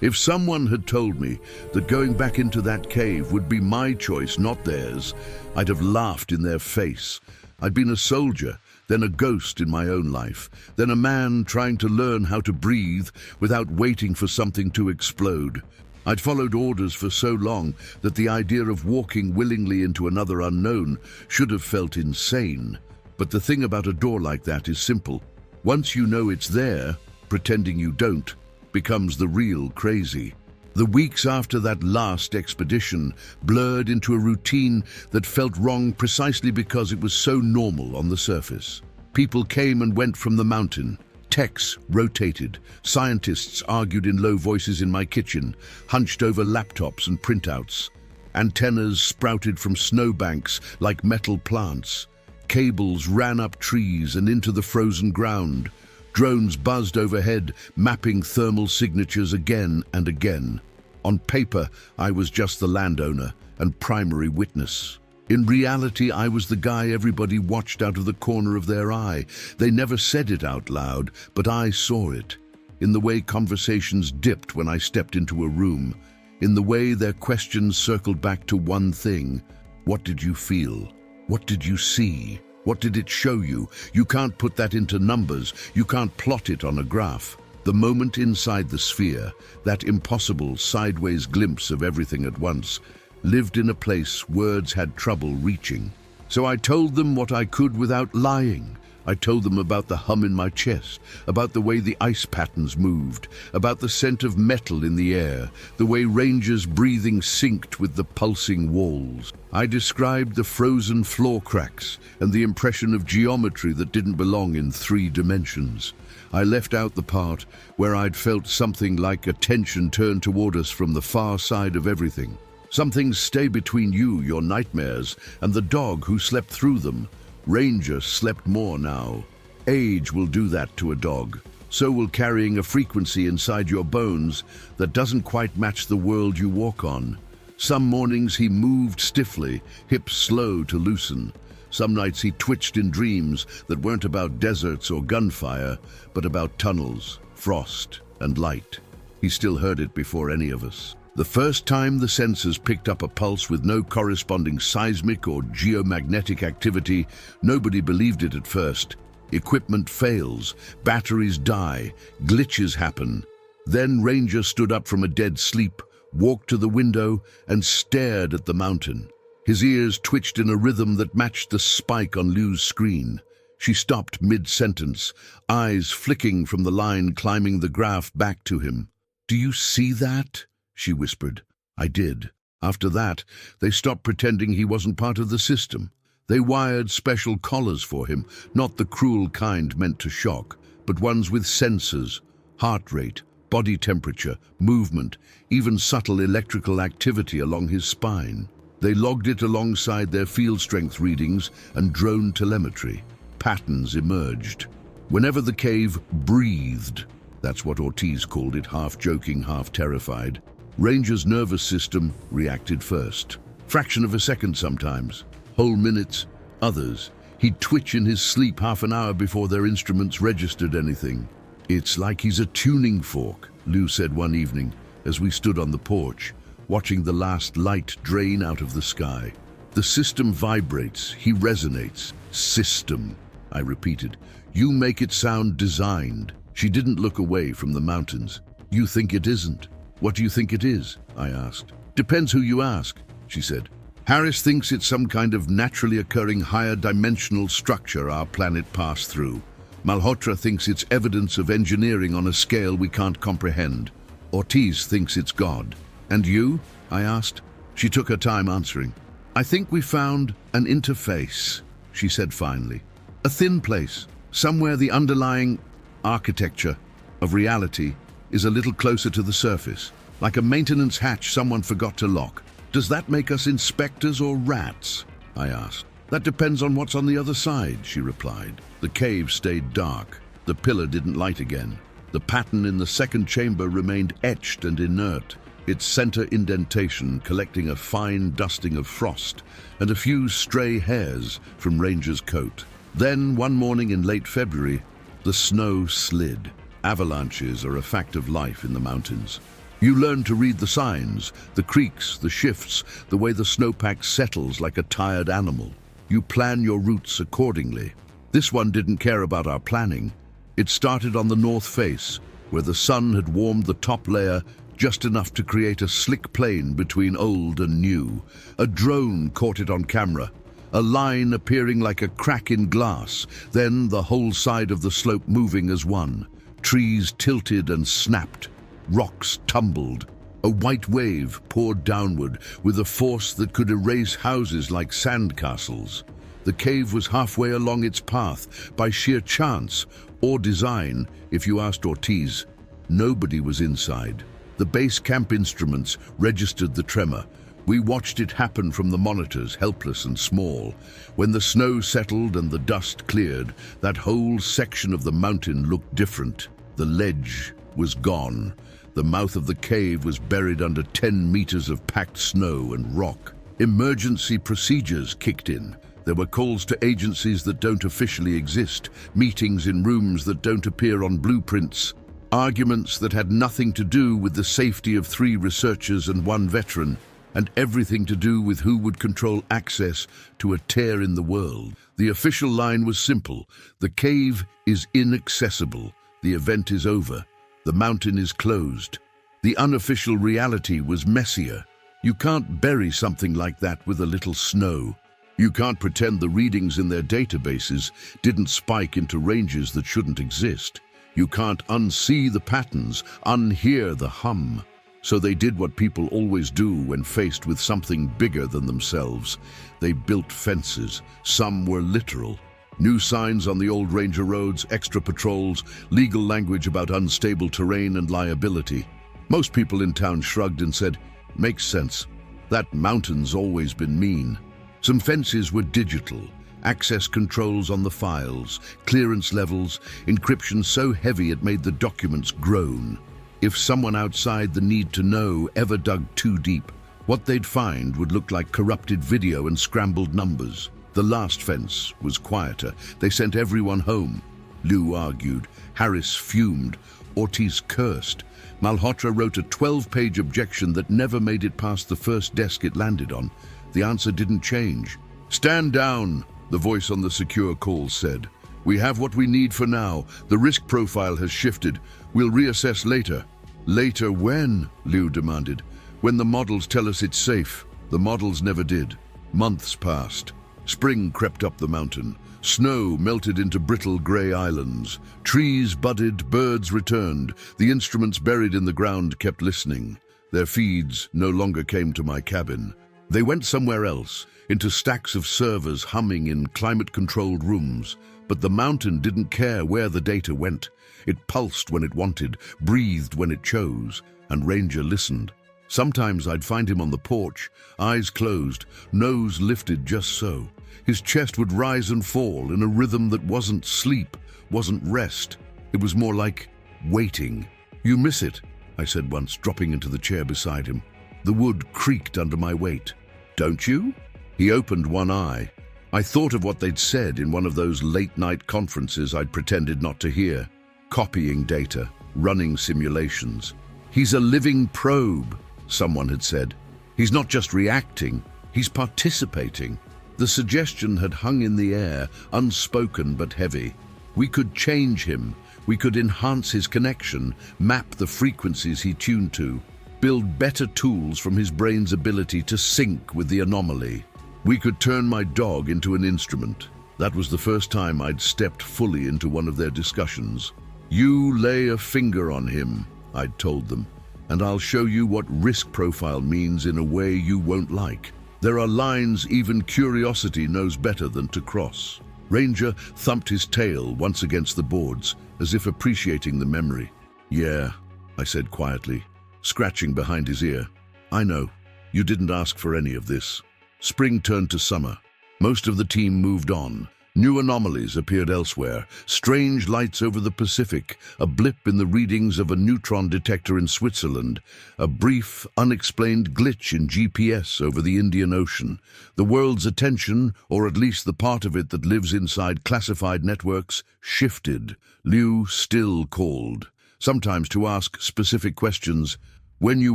If someone had told me that going back into that cave would be my choice, not theirs, I'd have laughed in their face. I'd been a soldier, then a ghost in my own life, then a man trying to learn how to breathe without waiting for something to explode. I'd followed orders for so long that the idea of walking willingly into another unknown should have felt insane. But the thing about a door like that is simple. Once you know it's there, pretending you don't becomes the real crazy. The weeks after that last expedition blurred into a routine that felt wrong precisely because it was so normal on the surface. People came and went from the mountain. Techs rotated. Scientists argued in low voices in my kitchen, hunched over laptops and printouts. Antennas sprouted from snowbanks like metal plants. Cables ran up trees and into the frozen ground. Drones buzzed overhead, mapping thermal signatures again and again. On paper, I was just the landowner and primary witness. In reality, I was the guy everybody watched out of the corner of their eye. They never said it out loud, but I saw it. In the way conversations dipped when I stepped into a room. In the way their questions circled back to one thing. What did you feel? What did you see? What did it show you? You can't put that into numbers. You can't plot it on a graph. The moment inside the sphere, that impossible sideways glimpse of everything at once, lived in a place words had trouble reaching. So I told them what I could without lying. I told them about the hum in my chest, about the way the ice patterns moved, about the scent of metal in the air, the way Ranger's breathing synced with the pulsing walls. I described the frozen floor cracks and the impression of geometry that didn't belong in 3 dimensions. I left out the part where I'd felt something like attention turned toward us from the far side of everything. Some things stay between you, your nightmares, and the dog who slept through them. Ranger slept more now. Age will do that to a dog. So will carrying a frequency inside your bones that doesn't quite match the world you walk on. Some mornings he moved stiffly, hips slow to loosen. Some nights he twitched in dreams that weren't about deserts or gunfire, but about tunnels, frost, and light. He still heard it before any of us. The first time the sensors picked up a pulse with no corresponding seismic or geomagnetic activity, nobody believed it at first. Equipment fails, batteries die, glitches happen. Then Ranger stood up from a dead sleep, walked to the window, and stared at the mountain. His ears twitched in a rhythm that matched the spike on Lou's screen. She stopped mid-sentence, eyes flicking from the line climbing the graph back to him. "Do you see that?" she whispered. I did. After that, they stopped pretending he wasn't part of the system. They wired special collars for him, not the cruel kind meant to shock, but ones with sensors, heart rate, body temperature, movement, even subtle electrical activity along his spine. They logged it alongside their field strength readings and drone telemetry. Patterns emerged. Whenever the cave breathed, that's what Ortiz called it, half joking, half terrified, Ranger's nervous system reacted first. Fraction of a second sometimes, whole minutes, others. He'd twitch in his sleep half an hour before their instruments registered anything. "It's like he's a tuning fork," Lou said one evening as we stood on the porch, watching the last light drain out of the sky. "The system vibrates, he resonates." "System," I repeated. "You make it sound designed." She didn't look away from the mountains. "You think it isn't? What do you think it is?" I asked. "Depends who you ask," she said. "Harris thinks it's some kind of naturally occurring higher dimensional structure our planet passed through. Malhotra thinks it's evidence of engineering on a scale we can't comprehend. Ortiz thinks it's God. And you?" I asked. She took her time answering. "I think we found an interface," she said finally. "A thin place, somewhere the underlying architecture of reality is a little closer to the surface, like a maintenance hatch someone forgot to lock. Does that make us inspectors or rats?" I asked. "That depends on what's on the other side," she replied. The cave stayed dark. The pillar didn't light again. The pattern in the second chamber remained etched and inert, its center indentation collecting a fine dusting of frost and a few stray hairs from Ranger's coat. Then, one morning in late February, the snow slid. Avalanches are a fact of life in the mountains. You learn to read the signs, the creaks, the shifts, the way the snowpack settles like a tired animal. You plan your routes accordingly. This one didn't care about our planning. It started on the north face, where the sun had warmed the top layer just enough to create a slick plain between old and new. A drone caught it on camera, a line appearing like a crack in glass, then the whole side of the slope moving as one. Trees tilted and snapped. Rocks tumbled. A white wave poured downward with a force that could erase houses like sandcastles. The cave was halfway along its path, by sheer chance or design, if you asked Ortiz. Nobody was inside. The base camp instruments registered the tremor. We watched it happen from the monitors, helpless and small. When the snow settled and the dust cleared, that whole section of the mountain looked different. The ledge was gone. The mouth of the cave was buried under 10 meters of packed snow and rock. Emergency procedures kicked in. There were calls to agencies that don't officially exist, meetings in rooms that don't appear on blueprints, arguments that had nothing to do with the safety of 3 researchers and 1 veteran, and everything to do with who would control access to a tear in the world. The official line was simple: the cave is inaccessible. The event is over. The mountain is closed. The unofficial reality was messier. You can't bury something like that with a little snow. You can't pretend the readings in their databases didn't spike into ranges that shouldn't exist. You can't unsee the patterns, unhear the hum. So they did what people always do when faced with something bigger than themselves. They built fences. Some were literal. New signs on the old ranger roads, extra patrols, legal language about unstable terrain and liability. Most people in town shrugged and said, "Makes sense. That mountain's always been mean." Some fences were digital, access controls on the files, clearance levels, encryption so heavy it made the documents groan. If someone outside the need to know ever dug too deep, what they'd find would look like corrupted video and scrambled numbers. The last fence was quieter. They sent everyone home. Liu argued. Harris fumed. Ortiz cursed. Malhotra wrote a 12-page objection that never made it past the first desk it landed on. The answer didn't change. "Stand down," the voice on the secure call said. "We have what we need for now. The risk profile has shifted. We'll reassess later." "Later when?" Liu demanded. "When the models tell us it's safe." The models never did. Months passed. Spring crept up the mountain. Snow melted into brittle gray islands. Trees budded, birds returned. The instruments buried in the ground kept listening. Their feeds no longer came to my cabin. They went somewhere else, into stacks of servers humming in climate-controlled rooms. But the mountain didn't care where the data went. It pulsed when it wanted, breathed when it chose, and Ranger listened. Sometimes I'd find him on the porch, eyes closed, nose lifted just so. His chest would rise and fall in a rhythm that wasn't sleep, wasn't rest. It was more like waiting. "You miss it," I said once, dropping into the chair beside him. The wood creaked under my weight. "Don't you?" He opened one eye. I thought of what they'd said in one of those late-night conferences I'd pretended not to hear. Copying data, running simulations. "He's a living probe," someone had said. "He's not just reacting, he's participating." The suggestion had hung in the air, unspoken but heavy. We could change him. We could enhance his connection, map the frequencies he tuned to, build better tools from his brain's ability to sync with the anomaly. We could turn my dog into an instrument. That was the first time I'd stepped fully into one of their discussions. "You lay a finger on him," I'd told them, "and I'll show you what risk profile means in a way you won't like. There are lines even curiosity knows better than to cross." Ranger thumped his tail once against the boards, as if appreciating the memory. "Yeah," I said quietly, scratching behind his ear. "I know. You didn't ask for any of this." Spring turned to summer. Most of the team moved on. New anomalies appeared elsewhere. Strange lights over the Pacific, a blip in the readings of a neutron detector in Switzerland, a brief, unexplained glitch in GPS over the Indian Ocean. The world's attention, or at least the part of it that lives inside classified networks, shifted. Liu still called, sometimes to ask specific questions. When you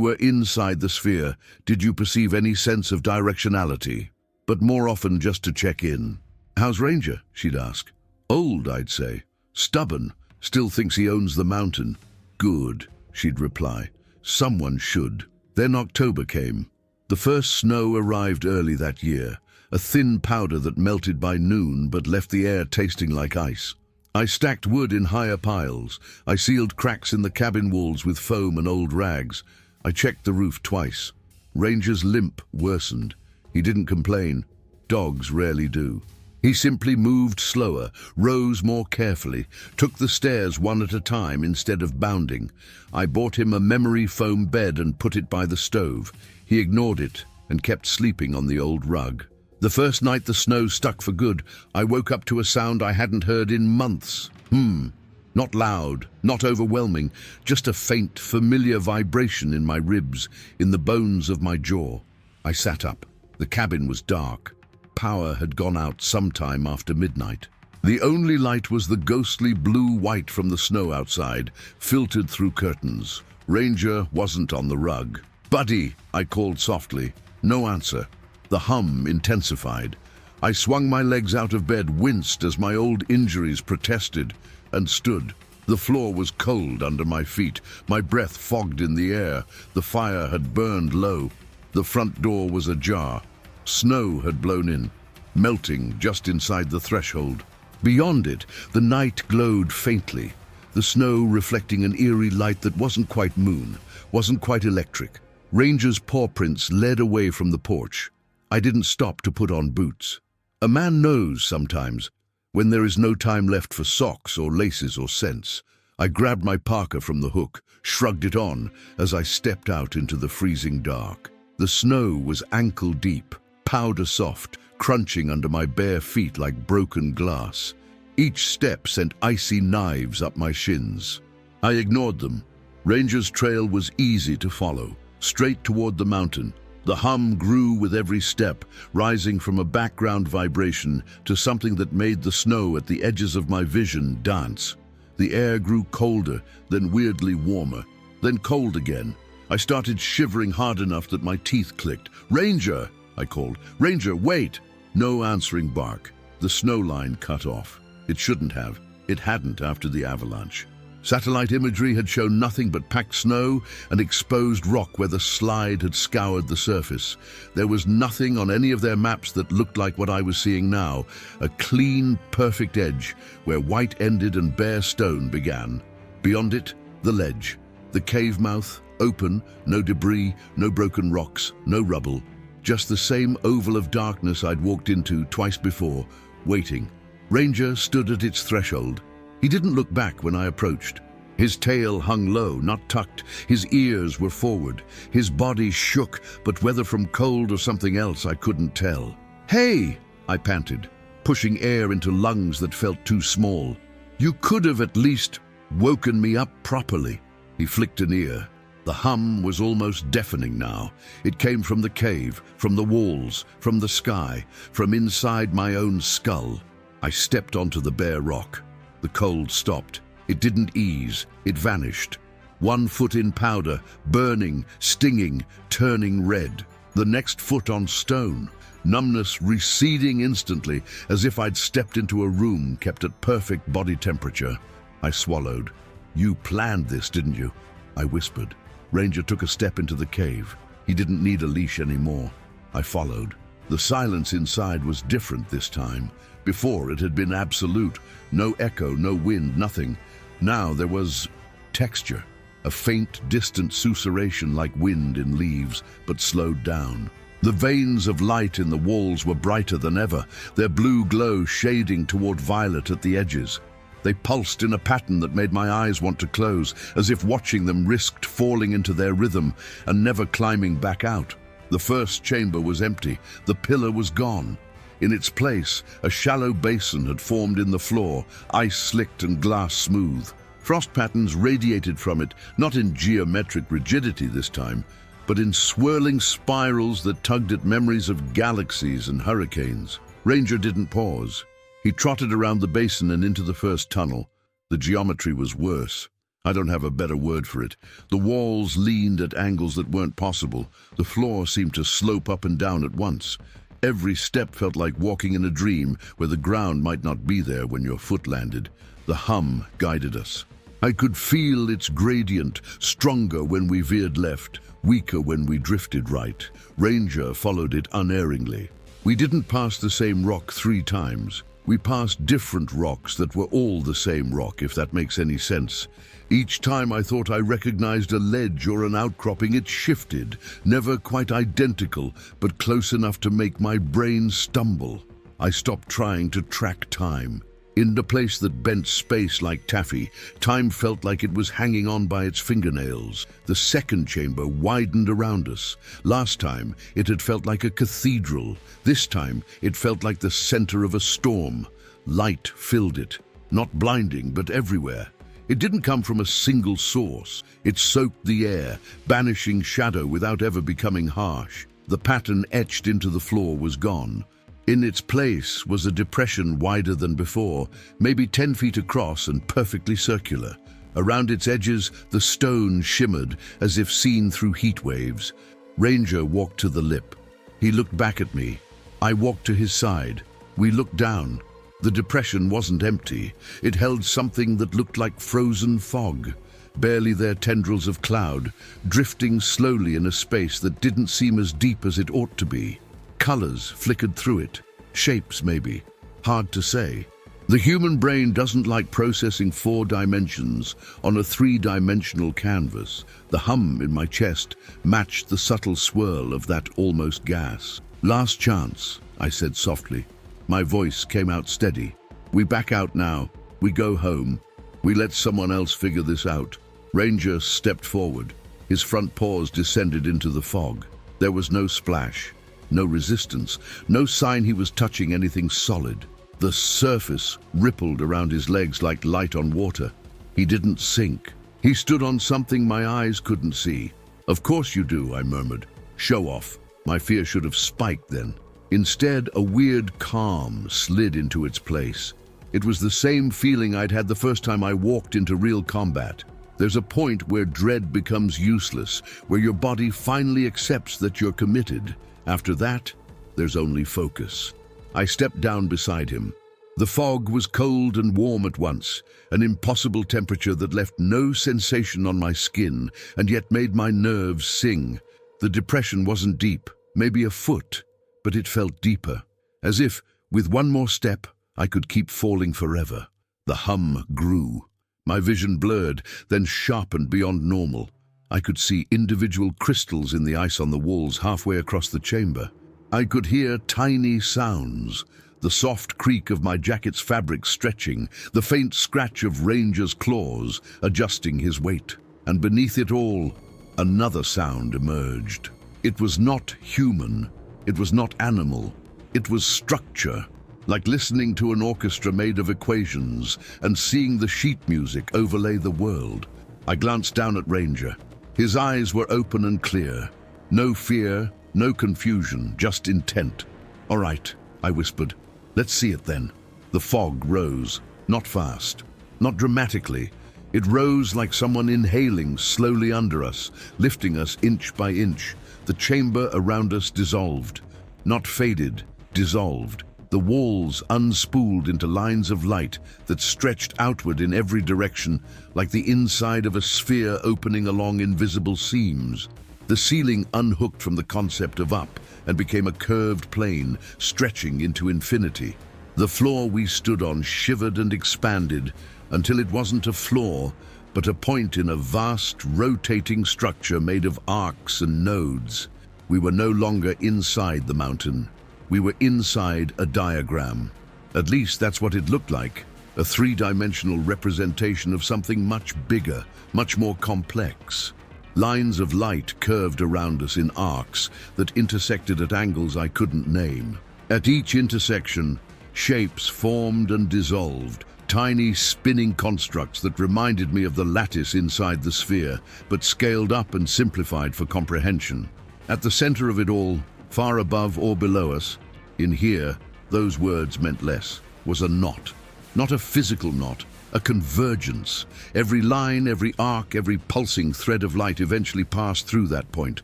were inside the sphere, did you perceive any sense of directionality? But more often just to check in. How's Ranger? She'd ask. Old, I'd say. Stubborn. Still thinks he owns the mountain. Good, she'd reply. Someone should. Then October came. The first snow arrived early that year, a thin powder that melted by noon but left the air tasting like ice. I stacked wood in higher piles. I sealed cracks in the cabin walls with foam and old rags. I checked the roof twice. Ranger's limp worsened. He didn't complain. Dogs rarely do. He simply moved slower, rose more carefully, took the stairs one at a time instead of bounding. I bought him a memory foam bed and put it by the stove. He ignored it and kept sleeping on the old rug. The first night the snow stuck for good, I woke up to a sound I hadn't heard in months. Not loud, not overwhelming, just a faint, familiar vibration in my ribs, in the bones of my jaw. I sat up. The cabin was dark. Power had gone out sometime after midnight. The only light was the ghostly blue-white from the snow outside, filtered through curtains. Ranger wasn't on the rug. "Buddy," I called softly. No answer. The hum intensified. I swung my legs out of bed, winced as my old injuries protested, and stood. The floor was cold under my feet. My breath fogged in the air. The fire had burned low. The front door was ajar. Snow had blown in, melting just inside the threshold. Beyond it, the night glowed faintly, the snow reflecting an eerie light that wasn't quite moon, wasn't quite electric. Ranger's paw prints led away from the porch. I didn't stop to put on boots. A man knows sometimes, when there is no time left for socks or laces or scents. I grabbed my parka from the hook, shrugged it on as I stepped out into the freezing dark. The snow was ankle deep, powder soft, crunching under my bare feet like broken glass. Each step sent icy knives up my shins. I ignored them. Ranger's trail was easy to follow, straight toward the mountain. The hum grew with every step, rising from a background vibration to something that made the snow at the edges of my vision dance. The air grew colder, then weirdly warmer, then cold again. I started shivering hard enough that my teeth clicked. "Ranger!" I called. "Ranger, wait!" No answering bark. The snow line cut off. It shouldn't have. It hadn't after the avalanche. Satellite imagery had shown nothing but packed snow and exposed rock where the slide had scoured the surface. There was nothing on any of their maps that looked like what I was seeing now, a clean, perfect edge where white ended and bare stone began. Beyond it, the ledge, the cave mouth, open, no debris, no broken rocks, no rubble. Just the same oval of darkness I'd walked into twice before, waiting. Ranger stood at its threshold. He didn't look back when I approached. His tail hung low, not tucked. His ears were forward. His body shook, but whether from cold or something else I couldn't tell. "Hey!" I panted, pushing air into lungs that felt too small. "You could have at least woken me up properly." He flicked an ear. The hum was almost deafening now. It came from the cave, from the walls, from the sky, from inside my own skull. I stepped onto the bare rock. The cold stopped. It didn't ease. It vanished. 1 foot in powder, burning, stinging, turning red. The next foot on stone. Numbness receding instantly, as if I'd stepped into a room kept at perfect body temperature. I swallowed. "You planned this, didn't you?" I whispered. Ranger took a step into the cave. He didn't need a leash anymore. I followed. The silence inside was different this time. Before, it had been absolute. No echo, no wind, nothing. Now there was texture. A faint, distant susurration like wind in leaves, but slowed down. The veins of light in the walls were brighter than ever, their blue glow shading toward violet at the edges. They pulsed in a pattern that made my eyes want to close, as if watching them risked falling into their rhythm and never climbing back out. The first chamber was empty. The pillar was gone. In its place, a shallow basin had formed in the floor, ice-slicked and glass-smooth. Frost patterns radiated from it, not in geometric rigidity this time, but in swirling spirals that tugged at memories of galaxies and hurricanes. Ranger didn't pause. He trotted around the basin and into the first tunnel. The geometry was worse. I don't have a better word for it. The walls leaned at angles that weren't possible. The floor seemed to slope up and down at once. Every step felt like walking in a dream where the ground might not be there when your foot landed. The hum guided us. I could feel its gradient, stronger when we veered left, weaker when we drifted right. Ranger followed it unerringly. We didn't pass the same rock 3 times. We passed different rocks that were all the same rock, if that makes any sense. Each time I thought I recognized a ledge or an outcropping, it shifted, never quite identical, but close enough to make my brain stumble. I stopped trying to track time. In the place that bent space like taffy, time felt like it was hanging on by its fingernails. The second chamber widened around us. Last time, it had felt like a cathedral. This time, it felt like the center of a storm. Light filled it, not blinding, but everywhere. It didn't come from a single source. It soaked the air, banishing shadow without ever becoming harsh. The pattern etched into the floor was gone. In its place was a depression wider than before, maybe 10 feet across and perfectly circular. Around its edges, the stone shimmered as if seen through heat waves. Ranger walked to the lip. He looked back at me. I walked to his side. We looked down. The depression wasn't empty. It held something that looked like frozen fog. Barely there tendrils of cloud, drifting slowly in a space that didn't seem as deep as it ought to be. Colors flickered through it. Shapes, maybe. Hard to say. The human brain doesn't like processing 4 dimensions on a 3-dimensional canvas. The hum in my chest matched the subtle swirl of that almost gas. "Last chance," I said softly. My voice came out steady. "We back out now. We go home. We let someone else figure this out." Ranger stepped forward. His front paws descended into the fog. There was no splash. No resistance, no sign he was touching anything solid. The surface rippled around his legs like light on water. He didn't sink. He stood on something my eyes couldn't see. "Of course you do," I murmured. "Show off." My fear should have spiked then. Instead, a weird calm slid into its place. It was the same feeling I'd had the first time I walked into real combat. There's a point where dread becomes useless, where your body finally accepts that you're committed. After that, there's only focus. I stepped down beside him. The fog was cold and warm at once, an impossible temperature that left no sensation on my skin and yet made my nerves sing. The depression wasn't deep, maybe a foot, but it felt deeper, as if, with one more step, I could keep falling forever. The hum grew. My vision blurred, then sharpened beyond normal. I could see individual crystals in the ice on the walls halfway across the chamber. I could hear tiny sounds, the soft creak of my jacket's fabric stretching, the faint scratch of Ranger's claws adjusting his weight. And beneath it all, another sound emerged. It was not human. It was not animal. It was structure, like listening to an orchestra made of equations and seeing the sheet music overlay the world. I glanced down at Ranger. His eyes were open and clear. No fear, no confusion, just intent. "All right," I whispered. "Let's see it then." The fog rose, not fast, not dramatically. It rose like someone inhaling slowly under us, lifting us inch by inch. The chamber around us dissolved. Not faded, dissolved. The walls unspooled into lines of light that stretched outward in every direction, like the inside of a sphere opening along invisible seams. The ceiling unhooked from the concept of up and became a curved plane, stretching into infinity. The floor we stood on shivered and expanded until it wasn't a floor, but a point in a vast, rotating structure made of arcs and nodes. We were no longer inside the mountain. We were inside a diagram. At least that's what it looked like, a 3-dimensional representation of something much bigger, much more complex. Lines of light curved around us in arcs that intersected at angles I couldn't name. At each intersection, shapes formed and dissolved, tiny spinning constructs that reminded me of the lattice inside the sphere, but scaled up and simplified for comprehension. At the center of it all, far above or below us, in here, those words meant less, was a knot. Not a physical knot, a convergence. Every line, every arc, every pulsing thread of light eventually passed through that point,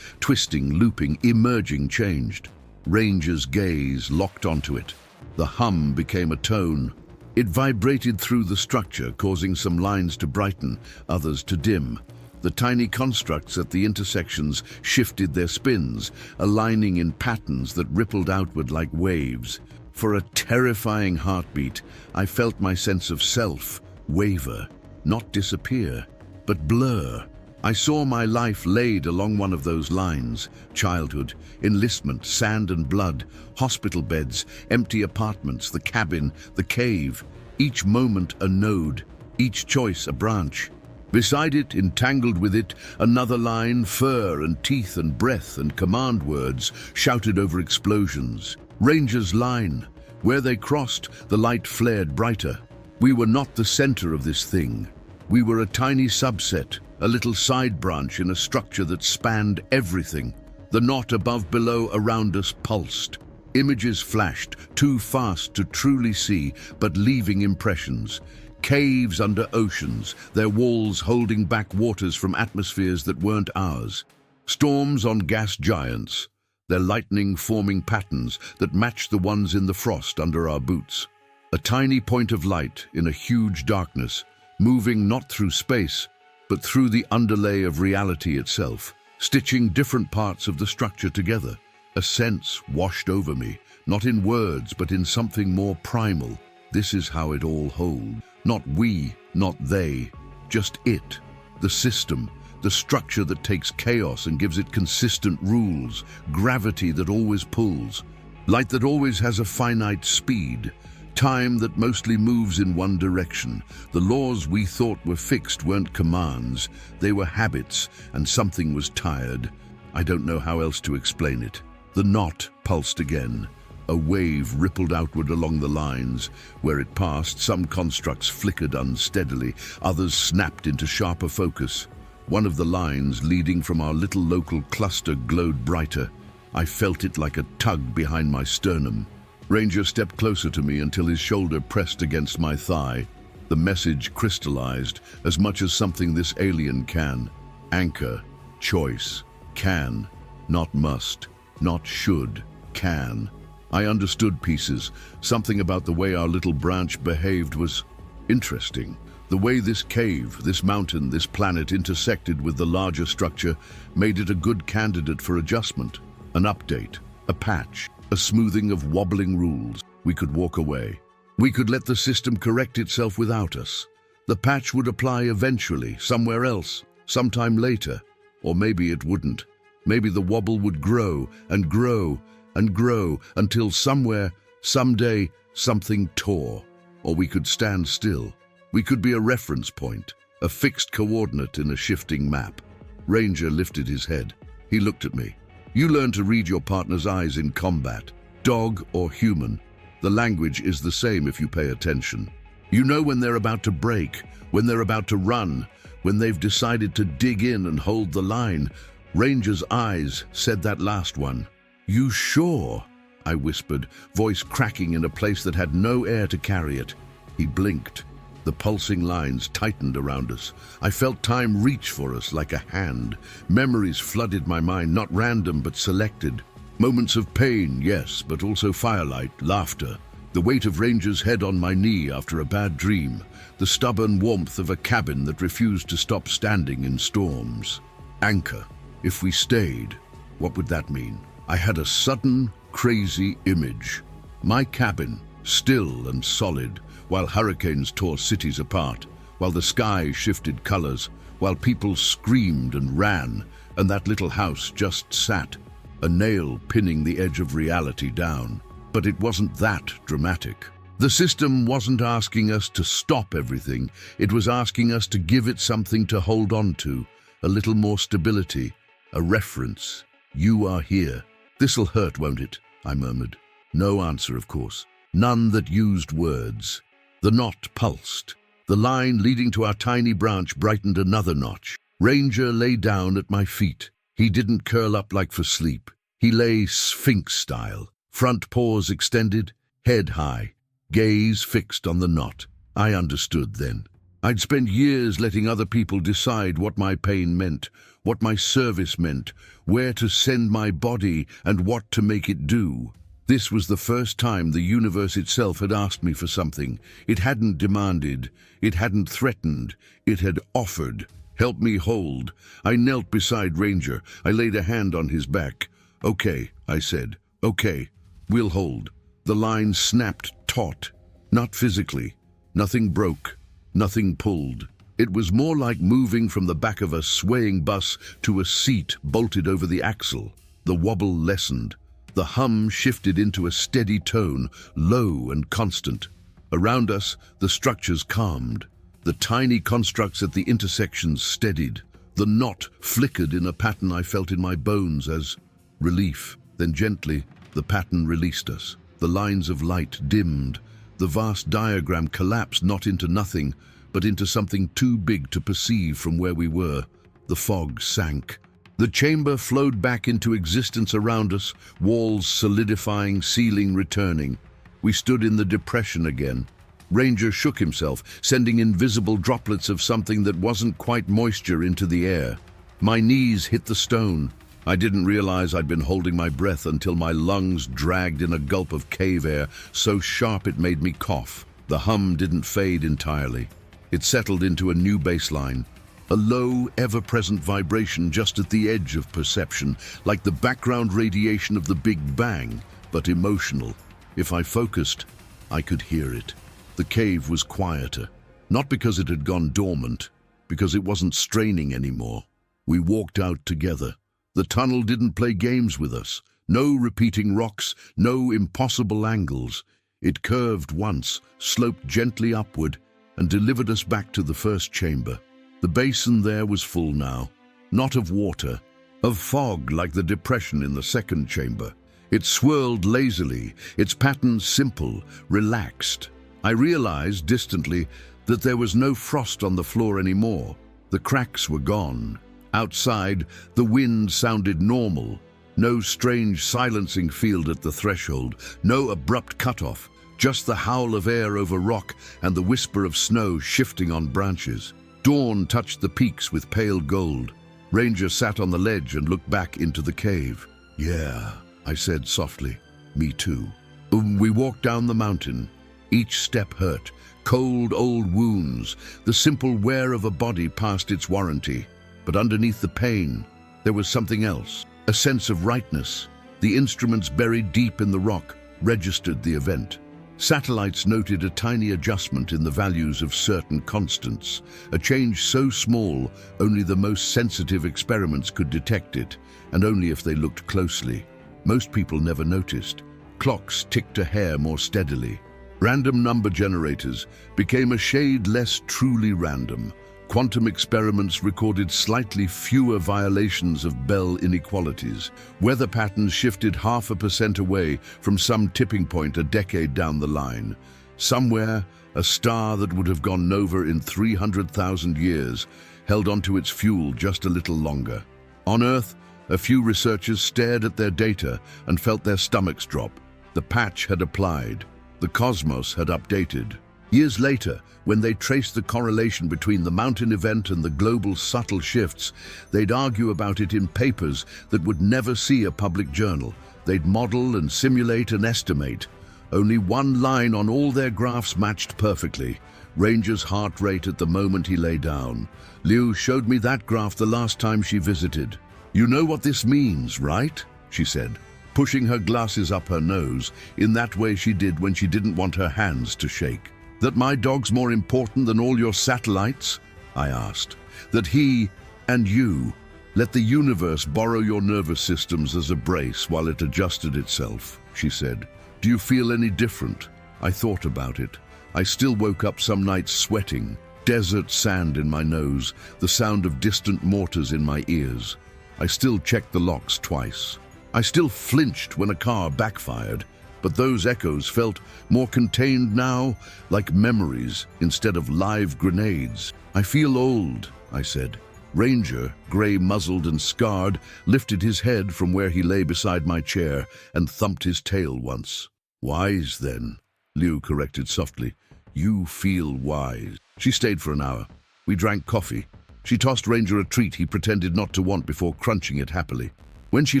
twisting, looping, emerging, changed. Ranger's gaze locked onto it. The hum became a tone. It vibrated through the structure, causing some lines to brighten, others to dim. The tiny constructs at the intersections shifted their spins, aligning in patterns that rippled outward like waves. For a terrifying heartbeat, I felt my sense of self waver, not disappear, but blur. I saw my life laid along one of those lines: childhood, enlistment, sand and blood, hospital beds, empty apartments, the cabin, the cave, each moment a node, each choice a branch. Beside it, entangled with it, another line, fur and teeth and breath and command words shouted over explosions. Ranger's line. Where they crossed, the light flared brighter. We were not the center of this thing. We were a tiny subset, a little side branch in a structure that spanned everything. The knot above, below, around us pulsed. Images flashed, too fast to truly see, but leaving impressions. Caves under oceans, their walls holding back waters from atmospheres that weren't ours. Storms on gas giants, their lightning forming patterns that matched the ones in the frost under our boots. A tiny point of light in a huge darkness, moving not through space, but through the underlay of reality itself, stitching different parts of the structure together. A sense washed over me, not in words, but in something more primal. This is how it all holds. Not we, not they, just it. The system, the structure that takes chaos and gives it consistent rules, gravity that always pulls, light that always has a finite speed, time that mostly moves in one direction. The laws we thought were fixed weren't commands, they were habits, and something was tired. I don't know how else to explain it. The knot pulsed again. A wave rippled outward along the lines. Where it passed, some constructs flickered unsteadily, others snapped into sharper focus. One of the lines, leading from our little local cluster, glowed brighter. I felt it like a tug behind my sternum. Ranger stepped closer to me until his shoulder pressed against my thigh. The message crystallized, as much as something this alien can. Anchor, choice, can, not must, not should, can. I understood pieces. Something about the way our little branch behaved was interesting. The way this cave, this mountain, this planet intersected with the larger structure made it a good candidate for adjustment. An update, a patch, a smoothing of wobbling rules. We could walk away. We could let the system correct itself without us. The patch would apply eventually, somewhere else, sometime later. Or maybe it wouldn't. Maybe the wobble would grow and grow and grow until somewhere, someday, something tore. Or we could stand still. We could be a reference point, a fixed coordinate in a shifting map. Ranger lifted his head. He looked at me. You learn to read your partner's eyes in combat, dog or human. The language is the same if you pay attention. You know when they're about to break, when they're about to run, when they've decided to dig in and hold the line. Ranger's eyes said that last one. You sure? I whispered, voice cracking in a place that had no air to carry it. He blinked. The pulsing lines tightened around us. I felt time reach for us like a hand. Memories flooded my mind, not random but selected. Moments of pain, yes, but also firelight, laughter. The weight of Ranger's head on my knee after a bad dream. The stubborn warmth of a cabin that refused to stop standing in storms. Anchor. If we stayed, what would that mean? I had a sudden, crazy image. My cabin, still and solid, while hurricanes tore cities apart, while the sky shifted colors, while people screamed and ran, and that little house just sat, a nail pinning the edge of reality down. But it wasn't that dramatic. The system wasn't asking us to stop everything. It was asking us to give it something to hold on to, a little more stability, a reference. You are here. This'll hurt, won't it? I murmured. No answer, of course. None that used words. The knot pulsed. The line leading to our tiny branch brightened another notch. Ranger lay down at my feet. He didn't curl up like for sleep. He lay sphinx style, front paws extended, head high, gaze fixed on the knot. I understood then. I'd spent years letting other people decide what my pain meant, what my service meant, where to send my body, and what to make it do. This was the first time the universe itself had asked me for something. It hadn't demanded, it hadn't threatened, it had offered. Help me hold. I knelt beside Ranger. I laid a hand on his back. Okay, I said. Okay, we'll hold. The line snapped taut. Not physically. Nothing broke. Nothing pulled. It was more like moving from the back of a swaying bus to a seat bolted over the axle. The wobble lessened. The hum shifted into a steady tone, low and constant. Around us, the structures calmed. The tiny constructs at the intersections steadied. The knot flickered in a pattern I felt in my bones as relief. Then gently, the pattern released us. The lines of light dimmed. The vast diagram collapsed not into nothing, but into something too big to perceive from where we were. The fog sank. The chamber flowed back into existence around us, walls solidifying, ceiling returning. We stood in the depression again. Ranger shook himself, sending invisible droplets of something that wasn't quite moisture into the air. My knees hit the stone. I didn't realize I'd been holding my breath until my lungs dragged in a gulp of cave air, so sharp it made me cough. The hum didn't fade entirely. It settled into a new baseline, a low, ever-present vibration just at the edge of perception, like the background radiation of the Big Bang, but emotional. If I focused, I could hear it. The cave was quieter, not because it had gone dormant, because it wasn't straining anymore. We walked out together. The tunnel didn't play games with us. No repeating rocks, no impossible angles. It curved once, sloped gently upward, and delivered us back to the first chamber. The basin there was full now, not of water, of fog like the depression in the second chamber. It swirled lazily, its patterns simple, relaxed. I realized distantly that there was no frost on the floor anymore. The cracks were gone. Outside, the wind sounded normal. No strange silencing field at the threshold, no abrupt cutoff, just the howl of air over rock and the whisper of snow shifting on branches. Dawn touched the peaks with pale gold. Ranger sat on the ledge and looked back into the cave. "Yeah," I said softly. "Me too." We walked down the mountain. Each step hurt. Cold old wounds, the simple wear of a body past its warranty. But underneath the pain, there was something else, a sense of rightness. The instruments buried deep in the rock registered the event. Satellites noted a tiny adjustment in the values of certain constants, a change so small only the most sensitive experiments could detect it, and only if they looked closely. Most people never noticed. Clocks ticked a hair more steadily. Random number generators became a shade less truly random. Quantum experiments recorded slightly fewer violations of Bell inequalities. Weather patterns shifted 0.5% away from some tipping point a decade down the line. Somewhere, a star that would have gone nova in 300,000 years held onto its fuel just a little longer. On Earth, a few researchers stared at their data and felt their stomachs drop. The patch had applied. The cosmos had updated. Years later, when they traced the correlation between the mountain event and the global subtle shifts, they'd argue about it in papers that would never see a public journal. They'd model and simulate and estimate. Only one line on all their graphs matched perfectly. Ranger's heart rate at the moment he lay down. Liu showed me that graph the last time she visited. "You know what this means, right?" she said, pushing her glasses up her nose in that way she did when she didn't want her hands to shake. "That my dog's more important than all your satellites?" I asked. "That he and you let the universe borrow your nervous systems as a brace while it adjusted itself," she said. "Do you feel any different?" I thought about it. I still woke up some nights sweating, desert sand in my nose, the sound of distant mortars in my ears. I still checked the locks twice. I still flinched when a car backfired. But those echoes felt more contained now, like memories instead of live grenades. "I feel old," I said. Ranger, gray-muzzled and scarred, lifted his head from where he lay beside my chair and thumped his tail once. "Wise, then," Liu corrected softly. You feel wise. She stayed for an hour. We drank coffee. She tossed Ranger a treat he pretended not to want before crunching it happily. When she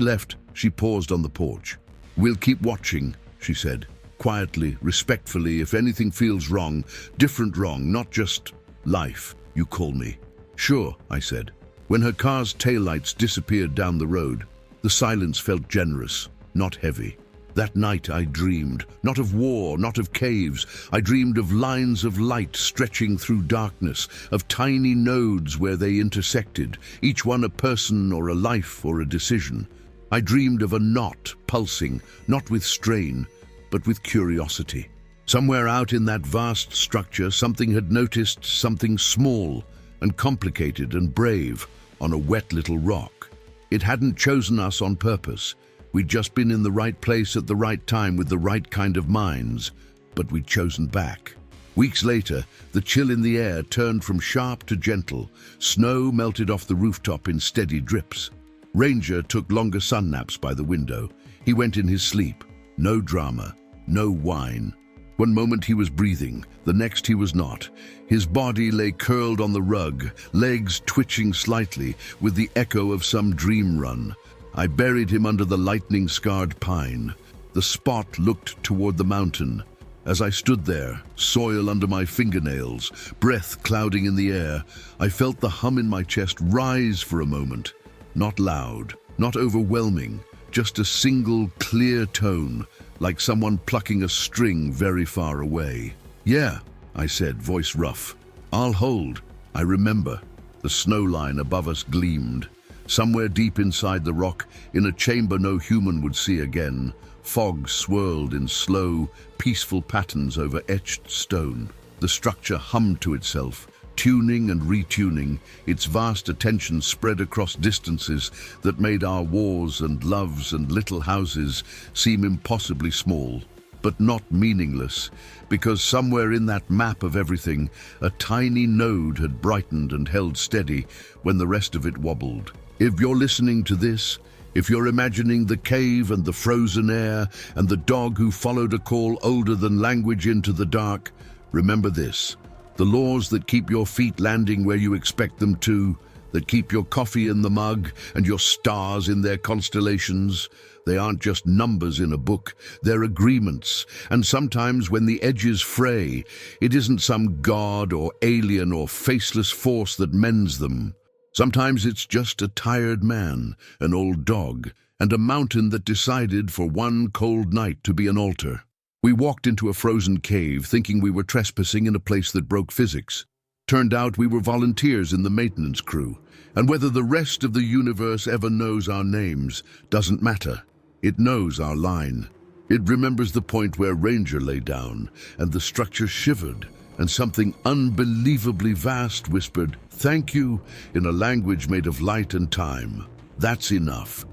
left, she paused on the porch. We'll keep watching, she said, quietly, respectfully. If anything feels wrong, different wrong, not just life, you call me. Sure, I said. When her car's taillights disappeared down the road, the silence felt generous, not heavy. That night I dreamed, not of war, not of caves. I dreamed of lines of light stretching through darkness, of tiny nodes where they intersected, each one a person or a life or a decision. I dreamed of a knot pulsing, not with strain, but with curiosity. Somewhere out in that vast structure, something had noticed something small and complicated and brave on a wet little rock. It hadn't chosen us on purpose. We'd just been in the right place at the right time with the right kind of minds, but we'd chosen back. Weeks later, the chill in the air turned from sharp to gentle. Snow melted off the rooftop in steady drips. Ranger took longer sun naps by the window. He went in his sleep. No drama, no whine. One moment he was breathing, the next he was not. His body lay curled on the rug, legs twitching slightly with the echo of some dream run. I buried him under the lightning-scarred pine. The spot looked toward the mountain. As I stood there, soil under my fingernails, breath clouding in the air, I felt the hum in my chest rise for a moment. Not loud, not overwhelming, just a single clear tone, like someone plucking a string very far away. Yeah, I said, voice rough. I'll hold. I remember. The snow line above us gleamed. Somewhere deep inside the rock, in a chamber no human would see again, fog swirled in slow, peaceful patterns over etched stone. The structure hummed to itself, tuning and retuning, its vast attention spread across distances that made our wars and loves and little houses seem impossibly small, but not meaningless, because somewhere in that map of everything, a tiny node had brightened and held steady when the rest of it wobbled. If you're listening to this, if you're imagining the cave and the frozen air and the dog who followed a call older than language into the dark, remember this. The laws that keep your feet landing where you expect them to, that keep your coffee in the mug and your stars in their constellations, they aren't just numbers in a book, they're agreements. And sometimes when the edges fray, it isn't some god or alien or faceless force that mends them. Sometimes it's just a tired man, an old dog, and a mountain that decided for one cold night to be an altar. We walked into a frozen cave thinking we were trespassing in a place that broke physics. Turned out we were volunteers in the maintenance crew, and whether the rest of the universe ever knows our names doesn't matter. It knows our line. It remembers the point where Ranger lay down, and the structure shivered, and something unbelievably vast whispered, "Thank you," in a language made of light and time. That's enough.